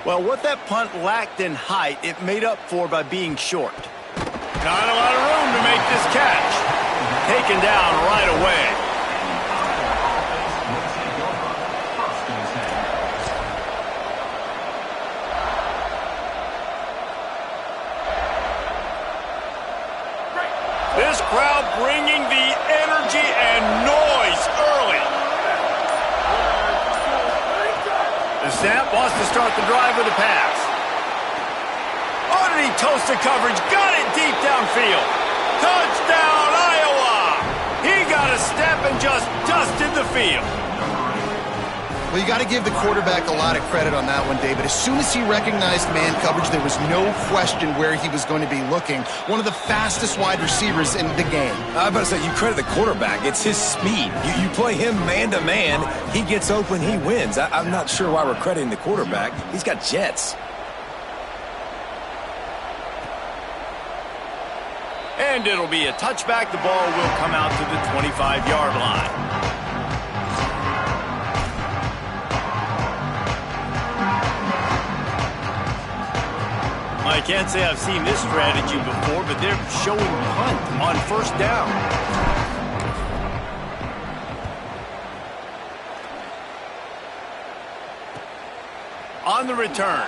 Well, what that punt lacked in height, it made up for by being short. Not a lot of room to make this catch. Taken down right away. This crowd bringing the energy and noise early. The snap wants to start the drive with a pass. Oh, did he toast the coverage? Got it deep downfield. Touchdown, Iowa! He got a step and just dusted the field. Well, you got to give the quarterback a lot of credit on that one, David. As soon as he recognized man coverage, there was no question where he was going to be looking. One of the fastest wide receivers in the game. I was about to say, you credit the quarterback. It's his speed. You play him man-to-man, he gets open, he wins. I'm not sure why we're crediting the quarterback. He's got jets. And it'll be a touchback. The ball will come out to the 25-yard line. I can't say I've seen this strategy before, but they're showing punt on first down. On the return,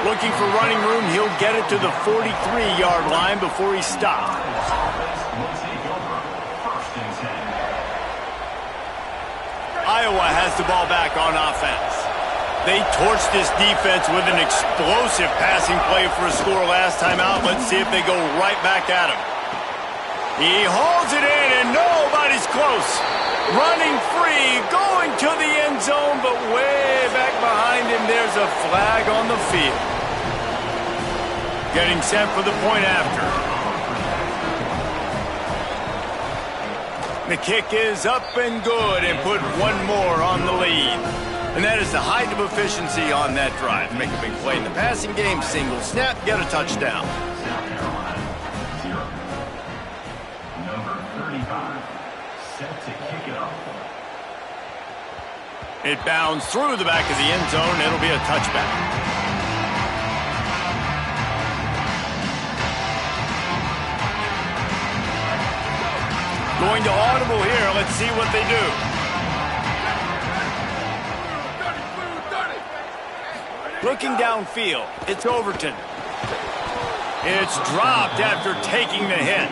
looking for running room, he'll get it to the 43-yard line before he's stopped. Iowa has the ball back on offense. They torched this defense with an explosive passing play for a score last time out. Let's see if they go right back at him. He hauls it in, and nobody's close. Running free, going to the end zone, but way back behind him, there's a flag on the field. Getting set for the point after. The kick is up and good, and put one more on the lead. And that is the height of efficiency on that drive. Make a big play in the passing game, single snap, get a touchdown. Number 35, set to kick it off. It bounds through the back of the end zone. It'll be a touchback. Going to audible here. Let's see what they do. Looking downfield, it's Overton. It's dropped after taking the hit.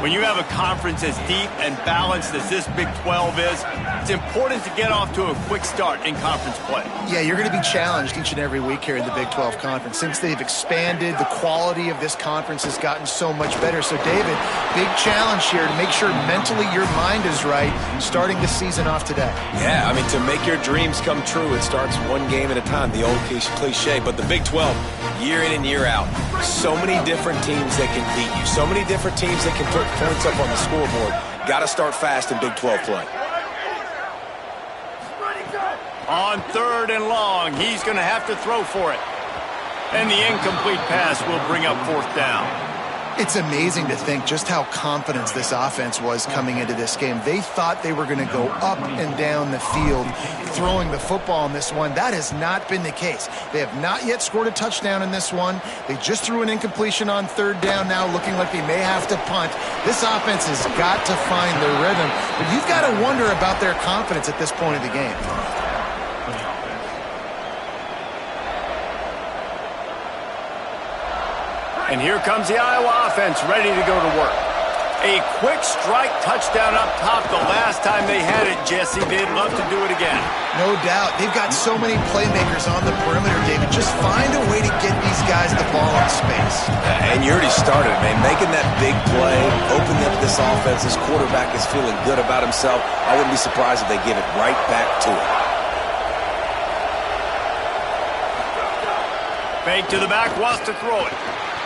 When you have a conference as deep and balanced as this Big 12 is, it's important to get off to a quick start in conference play. Yeah, you're going to be challenged each and every week here in the Big 12 Conference. Since they've expanded, the quality of this conference has gotten so much better. So, David, big challenge here to make sure mentally your mind is right starting the season off today. Yeah, I mean, to make your dreams come true, it starts one game at a time, the old cliche. But the Big 12, year in and year out, so many different teams that can beat you, so many different teams that can put points up on the scoreboard. Got to start fast in Big 12 play. On third and long, he's going to have to throw for it. And the incomplete pass will bring up fourth down. It's amazing to think just how confident this offense was coming into this game. They thought they were going to go up and down the field throwing the football in this one. That has not been the case. They have not yet scored a touchdown in this one. They just threw an incompletion on third down now, looking like they may have to punt. This offense has got to find their rhythm. But you've got to wonder about their confidence at this point of the game. And here comes the Iowa offense ready to go to work. A quick strike touchdown up top the last time they had it, Jesse. They'd love to do it again. No doubt. They've got so many playmakers on the perimeter, David. Just find a way to get these guys the ball in space. And you already started, man. Making that big play, opening up this offense. This quarterback is feeling good about himself. I wouldn't be surprised if they give it right back to him. Fake to the back, wants to throw it.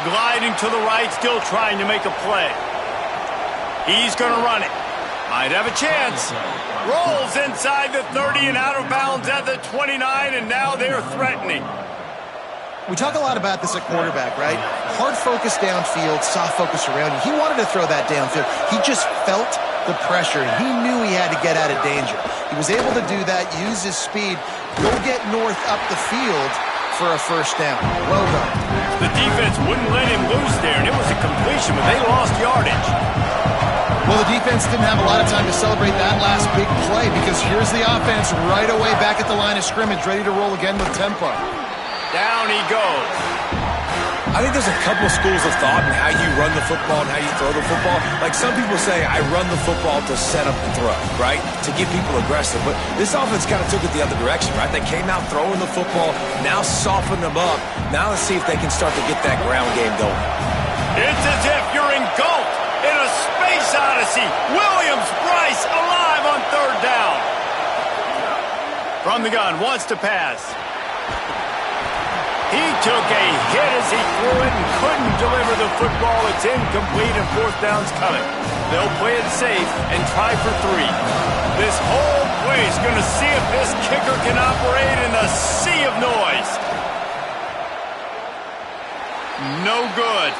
Gliding to the right, still trying to make a play. He's going to run it. Might have a chance. Rolls inside the 30 and out of bounds at the 29, and now they're threatening. We talk a lot about this at quarterback, right? Hard focus downfield, soft focus around you. He wanted to throw that downfield. He just felt the pressure. He knew he had to get out of danger. He was able to do that, use his speed, go get north up the field, for a first down. Well done. The defense wouldn't let him loose there, and it was a completion, but they lost yardage. Well, the defense didn't have a lot of time to celebrate that last big play because here's the offense right away back at the line of scrimmage, ready to roll again with tempo. Down he goes. I think there's a couple schools of thought in how you run the football and how you throw the football. Like some people say, I run the football to set up the throw, right? To get people aggressive. But this offense kind of took it the other direction, right? They came out throwing the football, now soften them up. Now let's see if they can start to get that ground game going. It's as if you're engulfed in a space odyssey. Williams-Brice alive on third down. From the gun, wants to pass. He took a hit as he threw it and couldn't deliver the football. It's incomplete and fourth down's coming. They'll play it safe and try for 3. This whole play is going to see if this kicker can operate in a sea of noise. No good.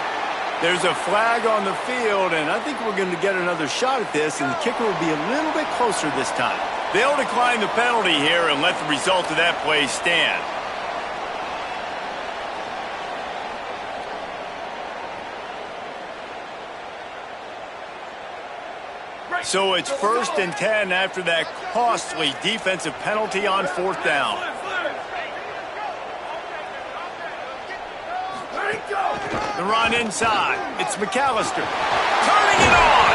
There's a flag on the field, and I think we're going to get another shot at this, and the kicker will be a little bit closer this time. They'll decline the penalty here and let the result of that play stand. So it's 1st and 10 after that costly defensive penalty on fourth down. The run inside. It's McAllister. Turning it on.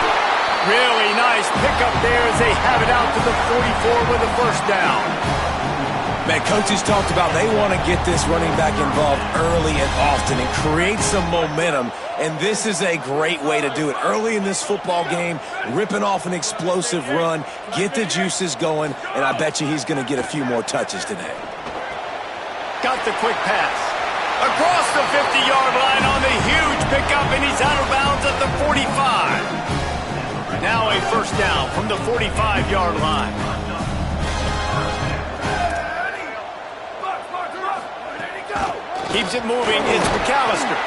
Really nice pickup there as they have it out to the 44 with a first down. Man, coaches talked about they want to get this running back involved early and often and create some momentum, and this is a great way to do it. Early in this football game, ripping off an explosive run, get the juices going, and I bet you he's going to get a few more touches today. Got the quick pass. Across the 50-yard line on the huge pickup, and he's out of bounds at the 45. Now a first down from the 45-yard line. Keeps it moving. It's McAllister.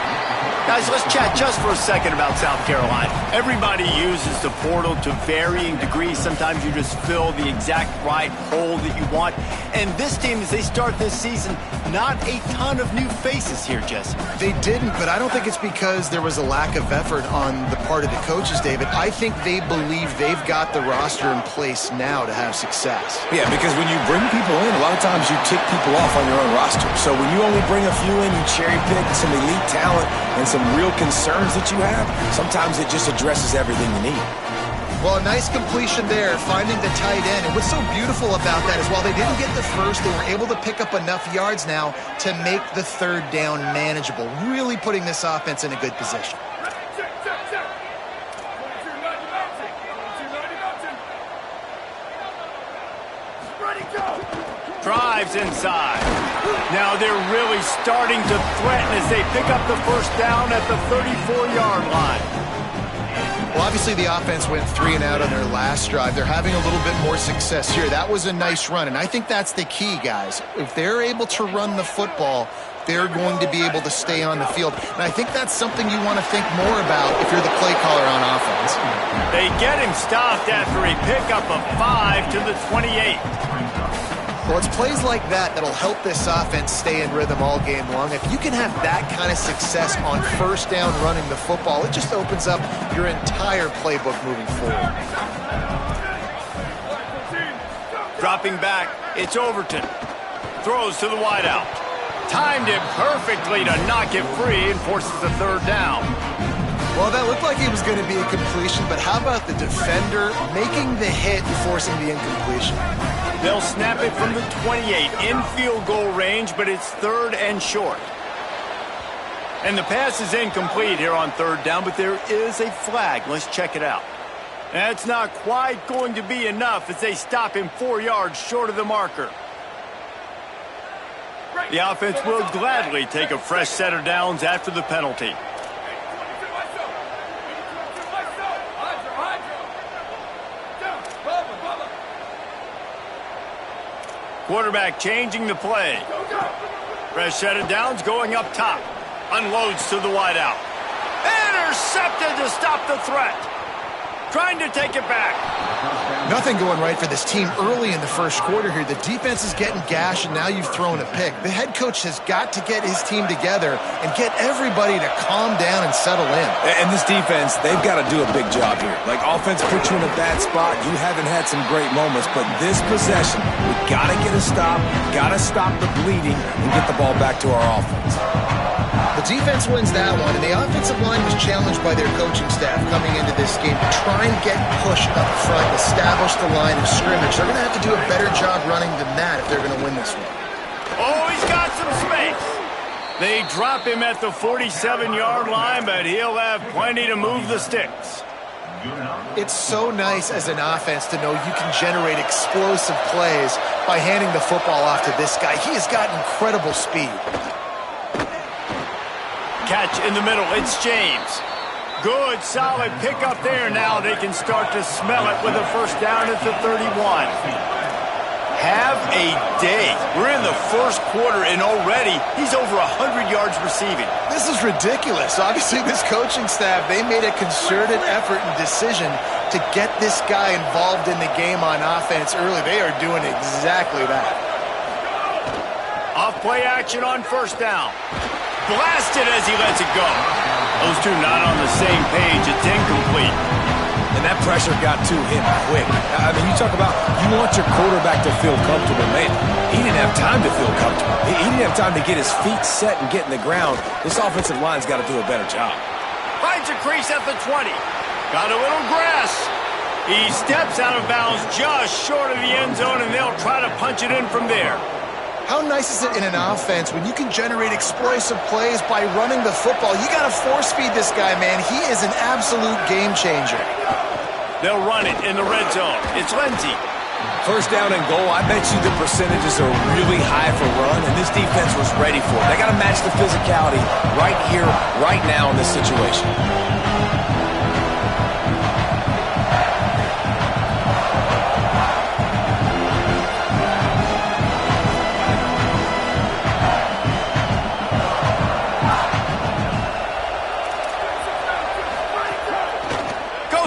Guys, let's chat just for a second about South Carolina. Everybody uses the portal to varying degrees. Sometimes you just fill the exact right hole that you want. And this team, as they start this season, not a ton of new faces here, Jesse. They didn't, but I don't think it's because there was a lack of effort on the part of the coaches, David. I think they believe they've got the roster in place now to have success. Yeah, because when you bring people in, a lot of times you tick people off on your own roster. So when you only bring a few in, you cherry pick some elite talent and some real concerns that you have, sometimes it just addresses everything you need. Well, a nice completion there, finding the tight end. And what's so beautiful about that is while they didn't get the first, they were able to pick up enough yards now to make the third down manageable, really putting this offense in a good position. Drives inside. Now they're really starting to threaten as they pick up the first down at the 34-yard line. Well, obviously the offense went 3 and out on their last drive. They're having a little bit more success here. That was a nice run, and I think that's the key, guys. If they're able to run the football, they're going to be able to stay on the field. And I think that's something you want to think more about if you're the play caller on offense. They get him stopped after a pickup of 5 to the 28. Well, it's plays like that that'll help this offense stay in rhythm all game long. If you can have that kind of success on first down running the football, it just opens up your entire playbook moving forward. Dropping back, it's Overton. Throws to the wideout. Timed it perfectly to knock it free and forces the third down. Well, that looked like it was going to be a completion, but how about the defender making the hit and forcing the incompletion? They'll snap it from the 28 in field goal range, but it's third and short. And the pass is incomplete here on third down, but there is a flag. Let's check it out. That's not quite going to be enough as they stop him 4 yards short of the marker. The offense will gladly take a fresh set of downs after the penalty. Quarterback changing the play. Fresh set of downs going up top. Unloads to the wideout. Intercepted to stop the threat. Trying to take it back. Nothing going right for this team early in the first quarter here. The defense is getting gashed, and now you've thrown a pick. The head coach has got to get his team together and get everybody to calm down and settle in. And this defense, they've got to do a big job here. Like, offense put you in a bad spot. You haven't had some great moments, but this possession, we got to get a stop, got to stop the bleeding, and get the ball back to our offense. The defense wins that one, and the offensive line was challenged by their coaching staff coming into this game to try and get pushed up front, establish the line of scrimmage. They're going to have to do a better job running than that if they're going to win this one. Oh, he's got some space. They drop him at the 47-yard line, but he'll have plenty to move the sticks. It's so nice as an offense to know you can generate explosive plays by handing the football off to this guy. He has got incredible speed. Catch in the middle. It's James. Good, solid pickup there. Now they can start to smell it with a first down at the 31. Have a day. We're in the first quarter, and already he's over 100 yards receiving. This is ridiculous. Obviously, this coaching staff, they made a concerted effort and decision to get this guy involved in the game on offense early. They are doing exactly that. Off play action on first down. Blasted as he lets it go. Those two not on the same page. It's incomplete. And that pressure got to him quick. I mean, you talk about you want your quarterback to feel comfortable. Man, he didn't have time to feel comfortable. He didn't have time to get his feet set and get in the ground. This offensive line's got to do a better job. Finds a crease at the 20. Got a little grass. He steps out of bounds just short of the end zone, and they'll try to punch it in from there. How nice is it in an offense when you can generate explosive plays by running the football? You got to force-feed this guy, man. He is an absolute game changer. They'll run it in the red zone. It's Lindsey. First down and goal, I bet you the percentages are really high for run, and this defense was ready for it. They got to match the physicality right here, right now in this situation.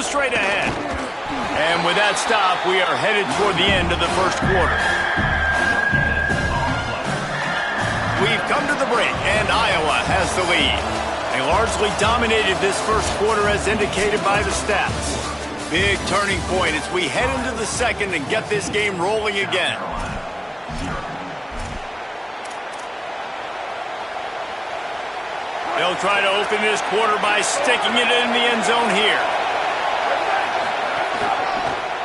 Straight ahead. And with that stop, we are headed toward the end of the first quarter. We've come to the break, and Iowa has the lead. They largely dominated this first quarter as indicated by the stats. Big turning point as we head into the second and get this game rolling again. They'll try to open this quarter by sticking it in the end zone here.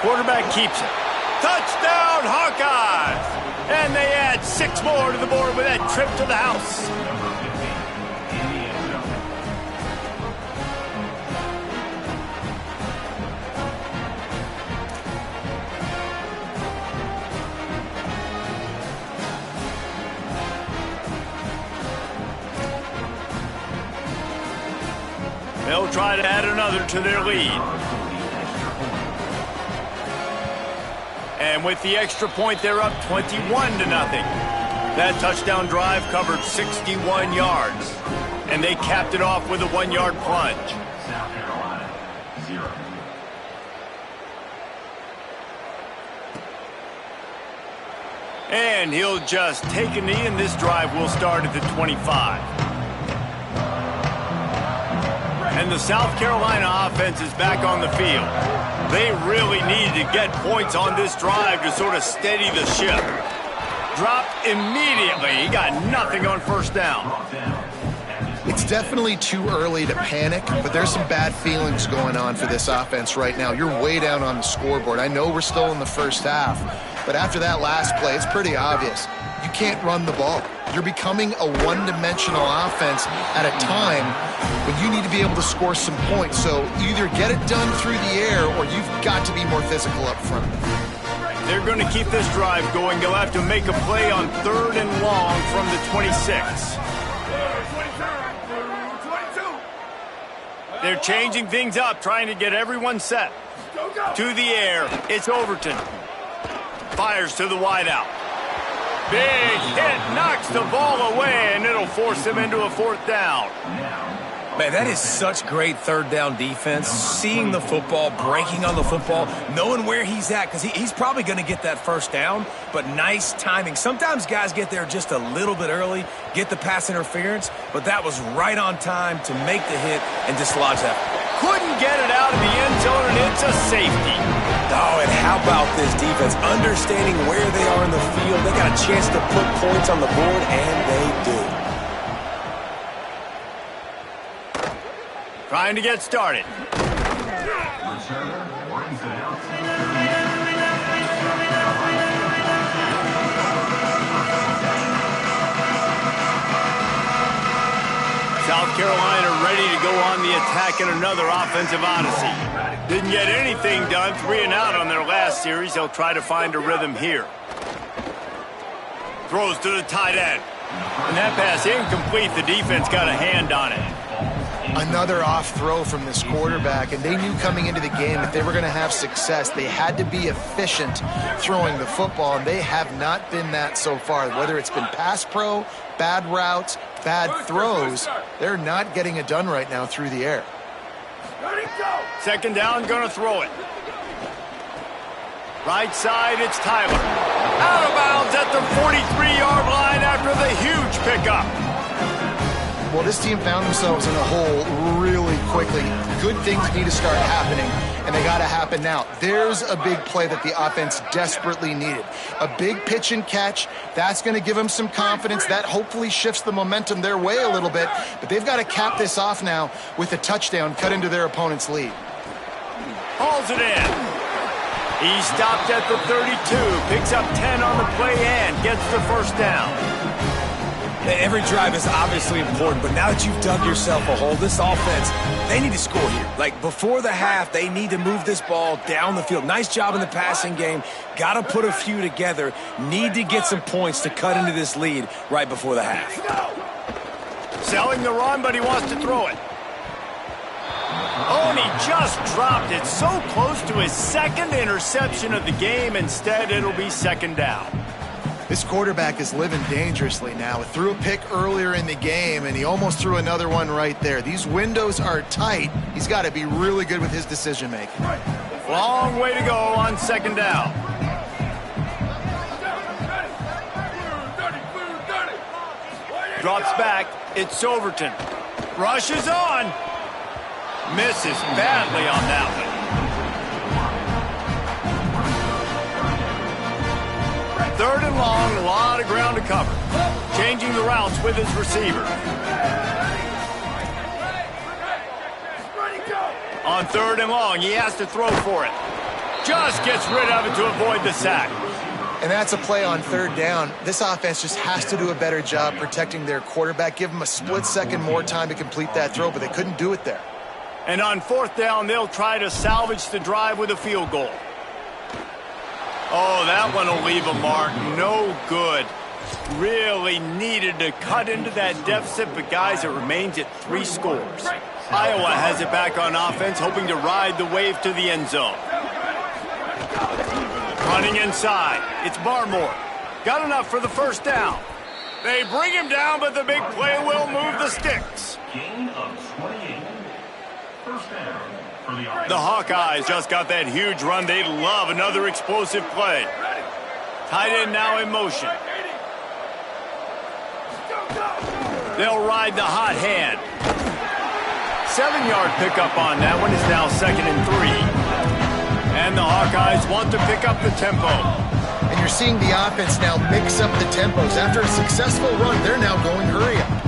Quarterback keeps it. Touchdown, Hawkeyes! And they add 6 more to the board with that trip to the house. They'll try to add another to their lead. And with the extra point, they're up 21-0. That touchdown drive covered 61 yards. And they capped it off with a 1-yard plunge. South Carolina, 0. And he'll just take a knee, and this drive will start at the 25. And the South Carolina offense is back on the field. They really need to get points on this drive to sort of steady the ship. Dropped immediately. He got nothing on first down. It's definitely too early to panic, but there's some bad feelings going on for this offense right now. You're way down on the scoreboard. I know we're still in the first half, but after that last play, it's pretty obvious. You can't run the ball. You're becoming a one-dimensional offense at a time when you need to be able to score some points. So either get it done through the air or you've got to be more physical up front. They're going to keep this drive going. They'll have to make a play on 3rd and long from the 26. They're changing things up, trying to get everyone set. To the air, it's Overton. Fires to the wideout. Big hit, knocks the ball away, and it'll force him into a 4th down. Man, that is such great third down defense. Seeing the football, breaking on the football, knowing where he's at, because he's probably going to get that first down, but nice timing. Sometimes guys get there just a little bit early, get the pass interference, but that was right on time to make the hit and dislodge that. Couldn't get it out of the end zone, and it's a safety. Oh, and how about this defense? Understanding where they are in the field. They got a chance to put points on the board, and they do. Trying to get started. Returner brings it out. South Carolina ready to go on the attack in another offensive odyssey. Didn't get anything done, 3 and out on their last series. They'll try to find a rhythm here. Throws to the tight end. And that pass incomplete. The defense got a hand on it. Another off throw from this quarterback, and they knew coming into the game if they were going to have success, they had to be efficient throwing the football, and they have not been that so far. Whether it's been pass pro, bad routes, bad throws, they're not getting it done right now through the air. Second down, gonna throw it. Right side, it's Tyler. Out of bounds at the 43-yard line after the huge pickup. Well, this team found themselves in a hole really quickly. Good things need to start happening, and they got to happen now. There's a big play that the offense desperately needed. A big pitch and catch. That's going to give them some confidence. That hopefully shifts the momentum their way a little bit, but they've got to cap this off now with a touchdown cut into their opponent's lead. Hauls it in. He stopped at the 32, picks up 10 on the play and gets the first down. Every drive is obviously important, but now that you've dug yourself a hole, this offense, they need to score here. Like, before the half, they need to move this ball down the field. Nice job in the passing game. Got to put a few together. Need to get some points to cut into this lead right before the half. Selling the run, but he wants to throw it. Oh, and he just dropped it so close to his second interception of the game. Instead, it'll be second down. This quarterback is living dangerously now. He threw a pick earlier in the game, and he almost threw another one right there. These windows are tight. He's got to be really good with his decision-making. Long way to go on second down. Drops back. It's Overton. Rushes on. Misses badly on that one. Third and long, a lot of ground to cover. Changing the routes with his receiver. On third and long, he has to throw for it. Just gets rid of it to avoid the sack. And that's a play on third down. This offense just has to do a better job protecting their quarterback. Give him a split second more time to complete that throw, but they couldn't do it there. And on fourth down, they'll try to salvage the drive with a field goal. Oh, that one will leave a mark. No good. Really needed to cut into that deficit, but guys, it remains at 3 scores. Iowa has it back on offense, hoping to ride the wave to the end zone. Running inside. It's Barmore. Got enough for the first down. They bring him down, but the big play will move the sticks. Gain of 28. First down. The Hawkeyes just got that huge run. They'd love another explosive play. Tight end now in motion. They'll ride the hot hand. 7-yard pickup on that one is now 2nd and 3. And the Hawkeyes want to pick up the tempo. And you're seeing the offense now mix up the tempos. After a successful run, they're now going hurry up.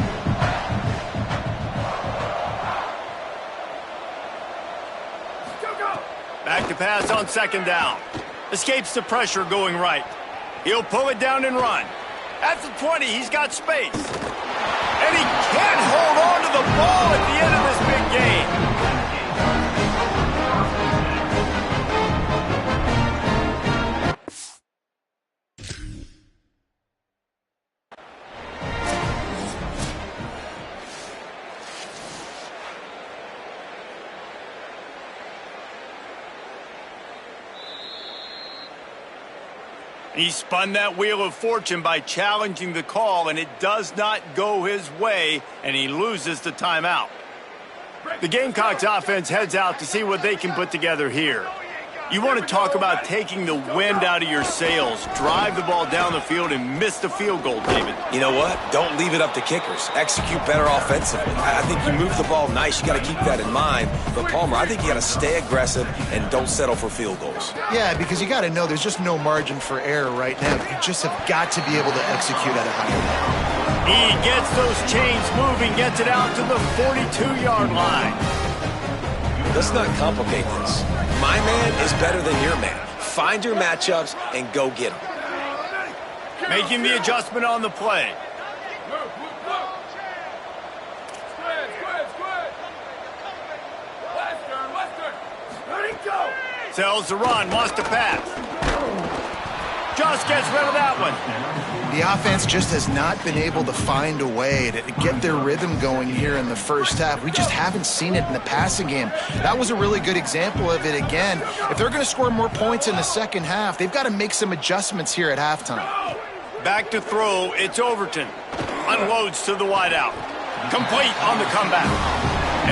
Back to pass on second down. Escapes the pressure going right. He'll pull it down and run. At the 20, he's got space. And he can't hold on to the ball at the end of this big game. He spun that wheel of fortune by challenging the call, and it does not go his way, and he loses the timeout. The Gamecocks offense heads out to see what they can put together here. You want to talk about taking the wind out of your sails. Drive the ball down the field and miss the field goal, David. You know what? Don't leave it up to kickers. Execute better offensively. I think you move the ball nice. You got to keep that in mind. But, Palmer, I think you got to stay aggressive and don't settle for field goals. Yeah, because you got to know there's just no margin for error right now. You just have got to be able to execute at a high level. He gets those chains moving, gets it out to the 42-yard line. Let's not complicate this. My man is better than your man. Find your matchups and go get them. Making the adjustment on the play. Sells the run, wants to pass. Just gets rid of that one. The offense just has not been able to find a way to get their rhythm going here in the first half. We just haven't seen it in the passing game. That was a really good example of it again. If they're going to score more points in the second half, they've got to make some adjustments here at halftime. Back to throw, it's Overton. Unloads to the wideout. Complete on the comeback.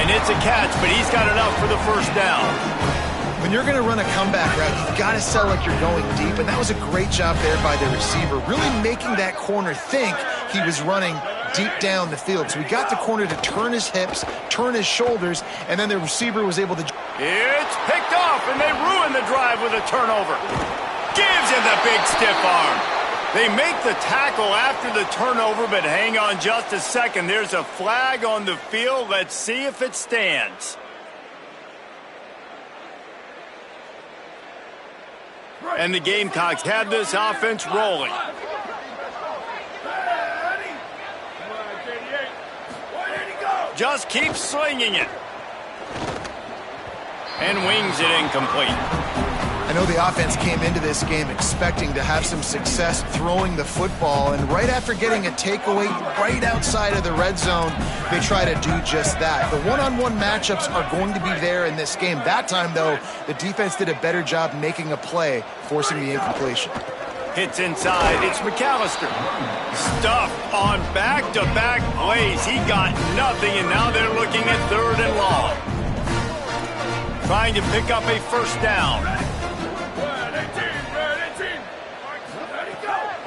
And it's a catch, but he's got enough for the first down. When you're going to run a comeback route, you've got to sell like you're going deep, and that was a great job there by the receiver, really making that corner think he was running deep down the field. So he got the corner to turn his hips, turn his shoulders, and then the receiver was able to... It's picked off, and they ruin the drive with a turnover. Gives him the big stiff arm. They make the tackle after the turnover, but hang on just a second. There's a flag on the field. Let's see if it stands. And the Gamecocks have this offense rolling. Just keeps slinging it. And wings it incomplete. I know the offense came into this game expecting to have some success throwing the football, and right after getting a takeaway right outside of the red zone, they try to do just that. The one-on-one matchups are going to be there in this game. That time, though, the defense did a better job making a play, forcing the incompletion. Hits inside. It's McAllister. Stuffed on back-to-back plays. He got nothing, and now they're looking at 3rd and long. Trying to pick up a first down.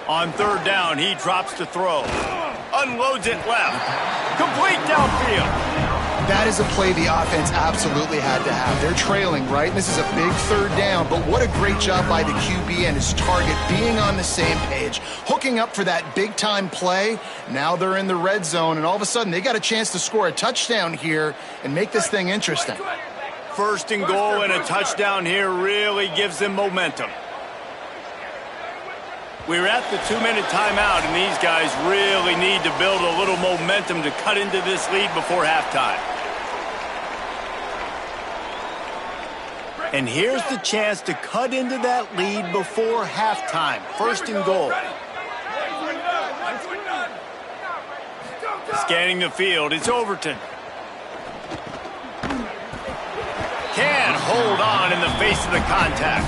On 3rd down, he drops to throw. Unloads it left. Complete downfield. That is a play the offense absolutely had to have. They're trailing, right? This is a big 3rd down, but what a great job by the QB and his target being on the same page, hooking up for that big-time play. Now they're in the red zone, and all of a sudden they got a chance to score a touchdown here and make this thing interesting. 1st and goal and a touchdown here really gives them momentum. We're at the 2-minute timeout, and these guys really need to build a little momentum to cut into this lead before halftime. And here's the chance to cut into that lead before halftime. 1st and goal. Scanning the field, it's Overton. Can hold on in the face of the contact.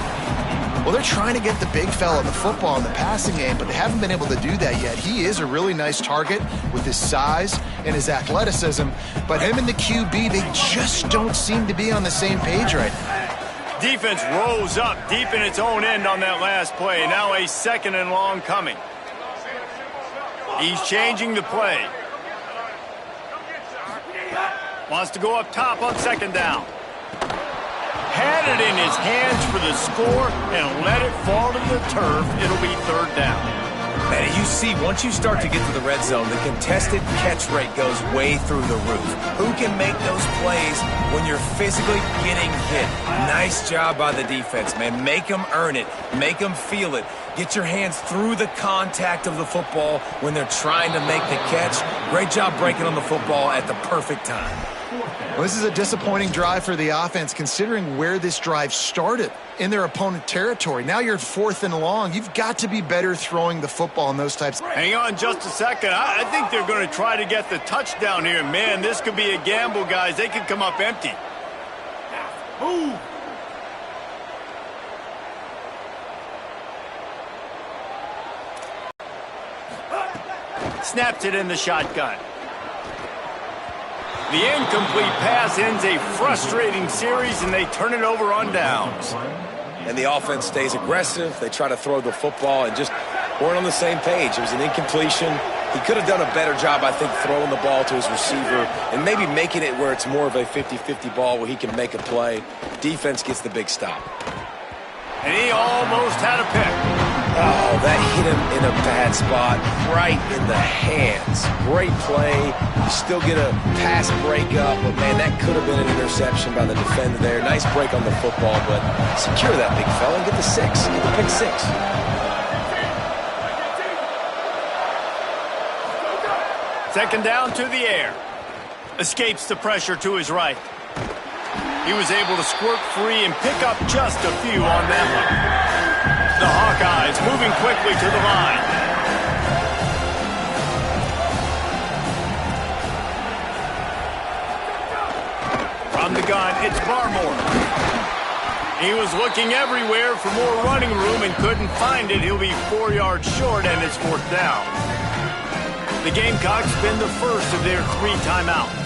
Well, they're trying to get the big fella the football in the passing game, but they haven't been able to do that yet. He is a really nice target with his size and his athleticism, but him and the QB, they just don't seem to be on the same page right now. Defense rose up deep in its own end on that last play. Now a 2nd and long coming. He's changing the play. Wants to go up top on 2nd down. Had it in his hands for the score and let it fall to the turf. It'll be 3rd down. Man, you see, once you start to get to the red zone, the contested catch rate goes way through the roof. Who can make those plays when you're physically getting hit? Nice job by the defense, man. Make them earn it. Make them feel it. Get your hands through the contact of the football when they're trying to make the catch. Great job breaking on the football at the perfect time. Well, this is a disappointing drive for the offense considering where this drive started in their opponent territory. Now you're 4th and long. You've got to be better throwing the football in those types. Hang on just a second. I think they're going to try to get the touchdown here. Man, this could be a gamble, guys. They could come up empty. Move. Snaps it in the shotgun. The incomplete pass ends a frustrating series, and they turn it over on downs. And the offense stays aggressive. They try to throw the football and just weren't on the same page. It was an incompletion. He could have done a better job, I think, throwing the ball to his receiver and maybe making it where it's more of a 50-50 ball where he can make a play. Defense gets the big stop. And he almost had a pick. Oh, that hit him in a bad spot, right in the hands. Great play. You still get a pass breakup, but, man, that could have been an interception by the defender there. Nice break on the football, but secure that big fella and get the 6. Get the pick 6. Second down to the air. Escapes the pressure to his right. He was able to squirt free and pick up just a few on that one. The Hawkeyes moving quickly to the line. From the gun, it's Barmore. He was looking everywhere for more running room and couldn't find it. He'll be 4 yards short, and it's 4th down. The Gamecocks spend the first of their 3 timeouts.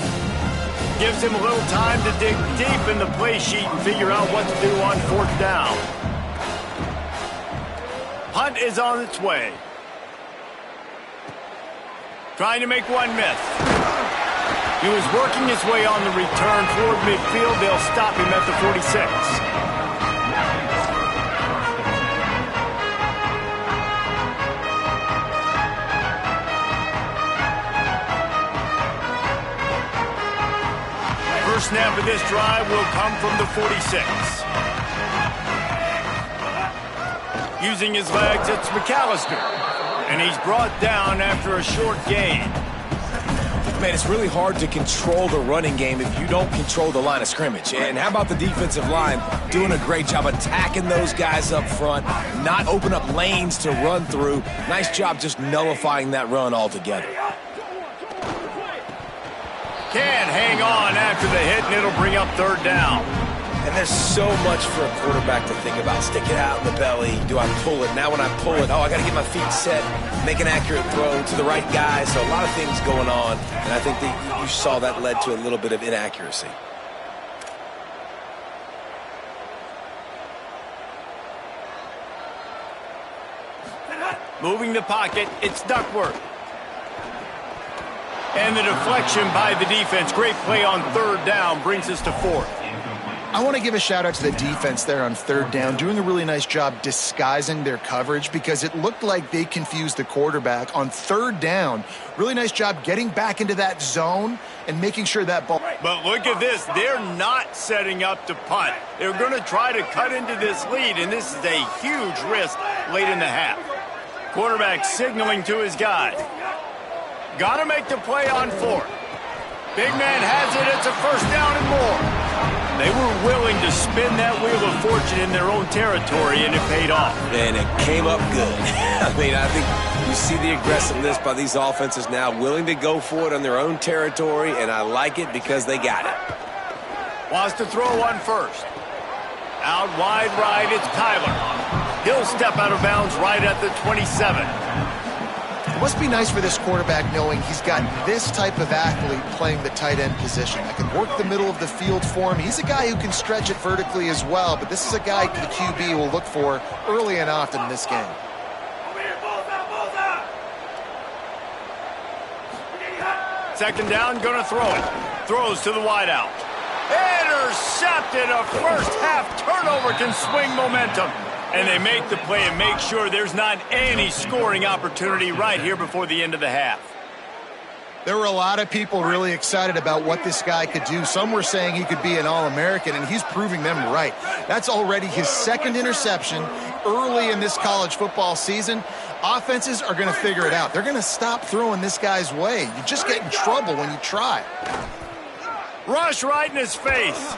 Gives him a little time to dig deep in the play sheet and figure out what to do on 4th down. Punt is on its way. Trying to make one miss. He was working his way on the return toward midfield. They'll stop him at the 46. First snap of this drive will come from the 46. Using his legs, it's McAllister. And he's brought down after a short gain. Man, it's really hard to control the running game if you don't control the line of scrimmage. And how about the defensive line doing a great job attacking those guys up front, not open up lanes to run through. Nice job just nullifying that run altogether. Can't hang on after the hit, and it'll bring up 3rd down. And there's so much for a quarterback to think about. Stick it out in the belly. Do I pull it? Now when I pull it, I got to get my feet set, make an accurate throw to the right guy. So a lot of things going on, and I think that you saw that led to a little bit of inaccuracy. Moving the pocket, it's Duckworth. And the deflection by the defense. Great play on 3rd down brings us to 4th. I want to give a shout out to the defense there on 3rd down, doing a really nice job disguising their coverage because it looked like they confused the quarterback on 3rd down. Really nice job getting back into that zone and making sure that ball. But look at this. They're not setting up to punt. They're going to try to cut into this lead, and this is a huge risk late in the half. Quarterback signaling to his guy. Got to make the play on 4th. Big man has it. It's a 1st down and more. They were willing to spin that wheel of fortune in their own territory, and it paid off. And it came up good. I mean, I think you see the aggressiveness by these offenses now, willing to go for it on their own territory, and I like it because they got it. Wants to throw one first. Out wide right, it's Kyler. He'll step out of bounds right at the 27. It must be nice for this quarterback knowing he's got this type of athlete playing the tight end position that can work the middle of the field for him. He's a guy who can stretch it vertically as well, but this is a guy the QB will look for early and often in this game. Second down, gonna throw it. Throws to the wideout. Intercepted. A first half turnover can swing momentum. And they make the play and make sure there's not any scoring opportunity right here before the end of the half. There were a lot of people really excited about what this guy could do. Some were saying he could be an All-American, and he's proving them right. That's already his 2nd interception early in this college football season. Offenses are going to figure it out. They're going to stop throwing this guy's way. You just get in trouble when you try. Rush right in his face.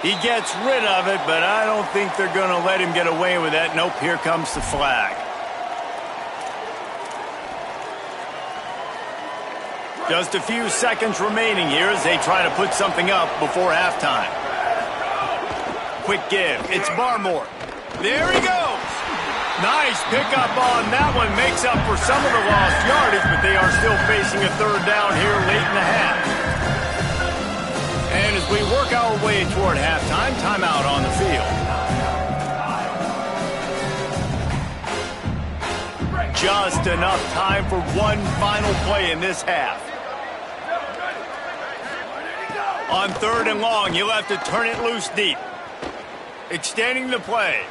He gets rid of it, but I don't think they're going to let him get away with that. Nope, here comes the flag. Just a few seconds remaining here as they try to put something up before halftime. Quick give. It's Barmore. There he goes. Nice pickup on that one. Makes up for some of the lost yardage, but they are still facing a 3rd down here late in the half. And as we work our way toward halftime, timeout on the field. Just enough time for one final play in this half. On 3rd and long, he'll have to turn it loose deep. Extending the play.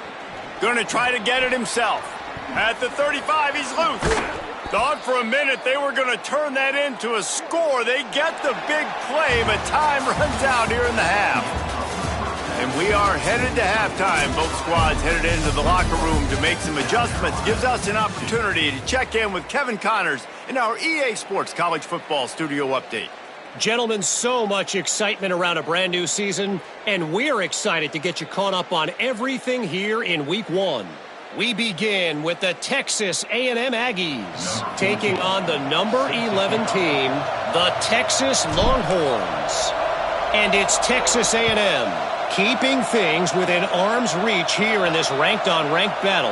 Going to try to get it himself. At the 35, he's loose. Thought for a minute they were going to turn that into a score. They get the big play, but time runs out here in the half. And we are headed to halftime. Both squads headed into the locker room to make some adjustments. Gives us an opportunity to check in with Kevin Connors in our EA Sports College Football Studio Update. Gentlemen, so much excitement around a brand new season, and we're excited to get you caught up on everything here in Week 1. We begin with the Texas A&M Aggies taking on the number 11 team, the Texas Longhorns. And it's Texas A&M keeping things within arm's reach here in this ranked-on-ranked battle.